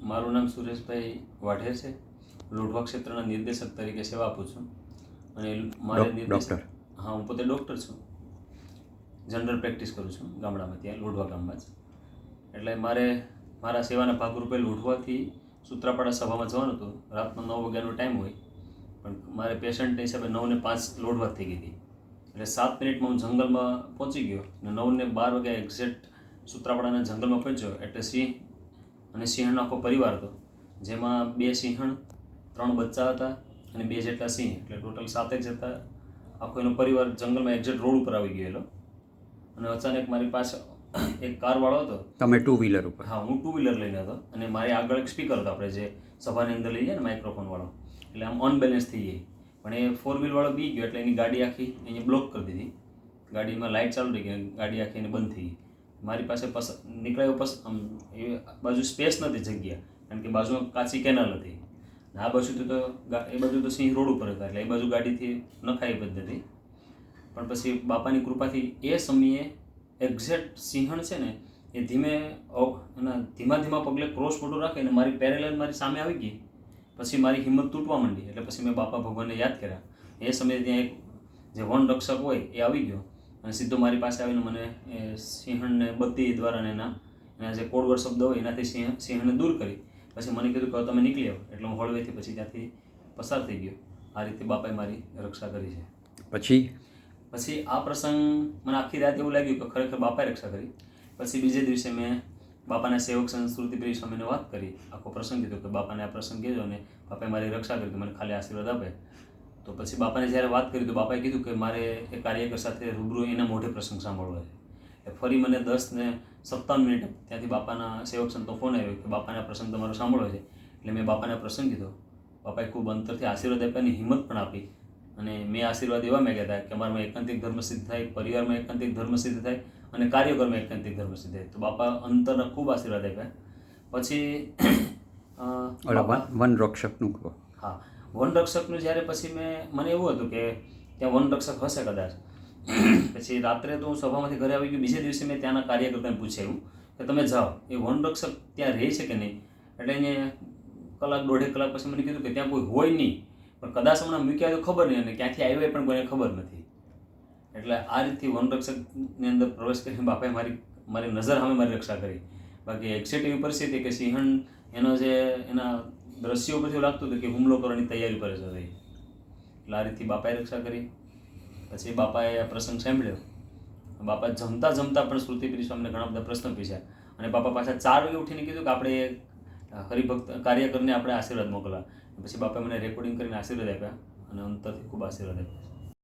મારું નામ સુરેશભાઈ વાઢેર છે. લોઢવા ક્ષેત્રના નિર્દેશક તરીકે સેવા આપું છું. અને મારે ડૉક્ટર? હા, હું પોતે ડૉક્ટર છું. જનરલ પ્રેક્ટિસ કરું છું ગામડામાં, ત્યાં લોઢવા ગામમાં જ. એટલે મારે મારા સેવાના ભાગરૂપે લોઢવાથી સૂત્રાપાડા સભામાં જવાનું હતું. રાતનો 9 વાગ્યાનો ટાઈમ હોય, પણ મારે પેશન્ટના હિસાબે 9:05 લોઢવા થઈ ગઈ હતી. એટલે 7 મિનિટમાં હું જંગલમાં પહોંચી ગયો અને 9:12 વાગ્યા એક્ઝેક્ટ સૂત્રાપાડાના જંગલમાં પહોંચ્યો. એટલે સિંહ અને સિંહણનો આખો પરિવાર હતો, જેમાં 2 સિંહણ, 3 બચ્ચા હતા અને 2 જેટલા સિંહ, એટલે ટોટલ 7 જ હતા. આખો એનો પરિવાર જંગલમાં એક્ઝેક્ટ રોડ ઉપર આવી ગયેલો. અને અચાનક મારી પાસે એક કારવાળો હતો. તમે 2 વ્હીલર ઉપર? હા, હું 2 વ્હીલર લઈને હતો અને મારી આગળ એક સ્પીકર હતો, આપણે જે સભાની અંદર લઈ જાય ને માઇક્રોફોનવાળો, એટલે આમ અનબેલેન્સ થઈ ગઈ. પણ એ 4 વ્હીલવાળો બી ગયો એટલે એની ગાડી આખી અહીંયા બ્લોક કરી દીધી. ગાડીમાં લાઇટ ચાલુ રહી ગઈ, ગાડી આખી એને બંધ થઈ ગઈ. મારી પાસે નીકળ્યો આમ એ બાજુ સ્પેસ નથી, જગ્યા, કારણ કે બાજુમાં કાચી કેનાલ હતી. આ બાજુ તો એ બાજુ તો સિંહ રોડ ઉપર હતા, એટલે એ બાજુ ગાડીથી નખાય પદ્ધતિ. પણ પછી બાપાની કૃપાથી એ સમયે એક્ઝેક્ટ સિંહણ છે ને એ ધીમા ધીમા પગલે ક્રોસ ફોટો રાખે અને મારી પેરેલલ મારી સામે આવી ગઈ. પછી મારી હિંમત તૂટવા માંડી. એટલે પછી મેં બાપા ભગવાનને યાદ કર્યા. એ સમયે ત્યાં એક જે વન રક્ષક હોય એ આવી ગયો અને સીધો મારી પાસે આવીને મને એ સિંહણને બત્તી દ્વારા એના જે કોડવર્ડ શબ્દ હોય એનાથી સિંહણને દૂર કરી. પછી મને કીધું કે તમે નીકળી આવો. એટલે હું હળવેથી પછી ત્યાંથી પસાર થઈ ગયો. આ રીતે બાપાએ મારી રક્ષા કરી છે. પછી આ પ્રસંગ મને આખી રાત એવું લાગ્યું કે ખરેખર બાપાએ રક્ષા કરી. પછી બીજે દિવસે મેં બાપાના સેવક સંસ્કૃતિપ્રિય સ્વામીને વાત કરી, આખો પ્રસંગ કીધો કે બાપાને આ પ્રસંગ કહેજો અને બાપાએ મારી રક્ષા કરી, મને ખાલી આશીર્વાદ આપે. તો પછી બાપાને જ્યારે વાત કરી તો બાપાએ કીધું કે મારે એ કાર્યકર સાથે રૂબરૂ એના મોઢે પ્રસંગ સાંભળવો છે. એટલે ફરી મને 10:57 ત્યાંથી બાપાના સેવક સંતનો ફોન આવ્યો કે બાપાના પ્રસંગ તમારો સાંભળવો છે. એટલે મેં બાપાને પ્રસંગ કીધો. બાપાએ ખૂબ અંતરથી આશીર્વાદ આપ્યાની હિંમત પણ આપી. અને મેં આશીર્વાદ એવા માગ્યા હતા કે અમારામાં એકાંતિક ધર્મ સિદ્ધ થાય, પરિવારમાં એકાંતિક ધર્મ સિદ્ધ થાય અને કાર્યકરમાં એકાંતિક ધર્મ સિદ્ધ થાય. તો બાપા અંતરના ખૂબ આશીર્વાદ આપ્યા. પછી વન રક્ષકનું કહો. હા, વન રક્ષકનું જ્યારે પછી મને એવું હતું કે ત્યાં વન રક્ષક હશે કદાચ. પછી રાત્રે તો હું સભામાંથી ઘરે આવી ગયો. બીજે દિવસે મેં ત્યાંના કાર્યકર્તાને પૂછ્યું કે તમે જાઓ, એ વન રક્ષક ત્યાં રહે છે કે નહીં? એટલે એને કલાક 1.5 કલાક પછી મને કીધું કે ત્યાં કોઈ હોય નહીં, પણ કદાચ હમણાં મૂક્યા તો ખબર નહીં અને ક્યાંથી આવ્યા પણ કોઈને ખબર નથી. એટલે આ રીતથી વનરક્ષકની અંદર પ્રવેશ કરીને બાપાએ મારી નજર સામે મારી રક્ષા કરી. બાકી એક્ઝેક્ટ એવી પરિસ્થિતિ કે સિંહણ એના દ્રશ્યો પરથી લાગતું હતું કે હુમલો કરવાની તૈયારી પર જ હતી. એટલે આ રીતથી બાપાએ રક્ષા કરી. પછી બાપાએ આ પ્રસંગ સાંભળ્યો. બાપા જમતા પણ સ્મૃતિપ્રિય સ્વામીને ઘણા બધા પ્રશ્ન પૂછ્યા અને બાપા પાછા 4 વાગે ઉઠીને કીધું કે આપણે હરિભક્ત કાર્યકરને આપણે આશીર્વાદ મોકલવા. પછી બાપાએ મને રેકોર્ડિંગ કરીને આશીર્વાદ આપ્યા અને અંતરથી ખૂબ આશીર્વાદ આપ્યા.